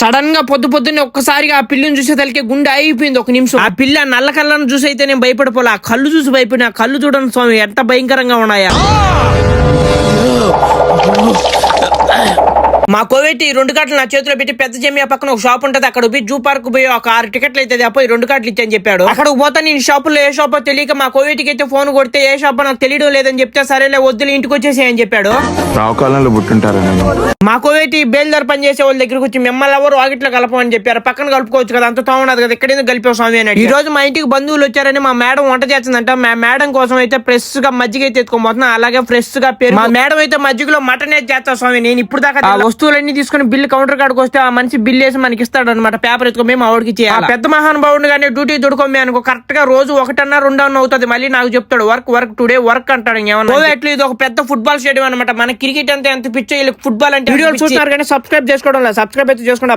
Sudden గా పొద్దున్నే ఒక్కసారిగా ఆ పిల్లని చూసేసరికి గుండె అయిపోయింది. ఒక నిమిషం ఆ పిల్ల నల్ల కళ్ళను చూసి అయితే నేను భయపడిపోలే, ఆ కళ్ళు చూసి భయపడిన. ఆ కళ్ళు చూడండి స్వామి ఎంత భయంకరంగా ఉన్నాయా. మా కోవేటి 2 కార్డులు నా చేతిలో పెట్టి పెద్ద జమియా పక్కన ఒక షాప్ ఉంటది, అక్కడ పోయి జూ పార్క్ పోయి ఒక 6 టికెట్లు అయితే పోయి 2 కార్డులు ఇచ్చని చెప్పాడు. అక్కడికి పోతా నేను షాపులో ఏ షాపో తెలియక మా కోవేటికి అయితే ఫోన్ కొడితే ఏ షాపో నాకు తెలియడం లేదని చెప్తే సరేలే వద్దులు ఇంటికి వచ్చేసేయని చెప్పాడు. రావుకాలంలో పుట్టుంటారా మా కోవేటి బేల్దార్ పని చేసే వాళ్ళ దగ్గరకు వచ్చి మిమ్మల్ని ఎవరు వాకిట్లో కలపమని చెప్పారు, పక్కన కలుపుకోవచ్చు కదా, అంత తోమనదు కదా, ఇక్కడ కలిపే స్వామి అన్నాడు. ఈ రోజు మా ఇంటికి బంధువులు వచ్చారని మా మేడం వంట చేస్తుందంట. మా మేడం కోసం అయితే ఫ్రెష్ గా మజ్జిగ అయితే ఎత్తుకోబోతున్నా, అలాగే ఫ్రెష్ గా పేరు. మా మేడం అయితే మజ్జిగలో మటన్ అయితే చేస్తా స్వామి. నేను ఇప్పుడు దాకా ఆ వస్తువులన్నీ తీసుకుని బిల్లు కౌంటర్ కాడికి వస్తే ఆ మనిషి బిల్ వేసి మనకి ఇస్తాడు అనమాట. పేపర్ ఎత్తుకోమే మా వాడికి చేయాలి. పెద్ద మహానుభావుడు కానీ డ్యూటీ దుడుకోమే అనుకో కరెక్ట్ గా రోజు 1 or 2 అవుతుంది. మళ్ళీ నాకు చెప్తాడు వర్క్ టుడే వర్క్ అంటాడు. ఏమన్నా ఇది ఒక పెద్ద ఫుట్బాల్ స్టేడియం అనమాట. మన క్రికెట్ అంతా ఎంత పిచ్చో ఫుట్బాల్ అంటే వీడియోలు చూస్తున్నారు కానీ సబ్స్క్రైబ్ చేసుకోవడం లేదు. సబ్స్క్రైబ్ అయితే చేసుకోండి.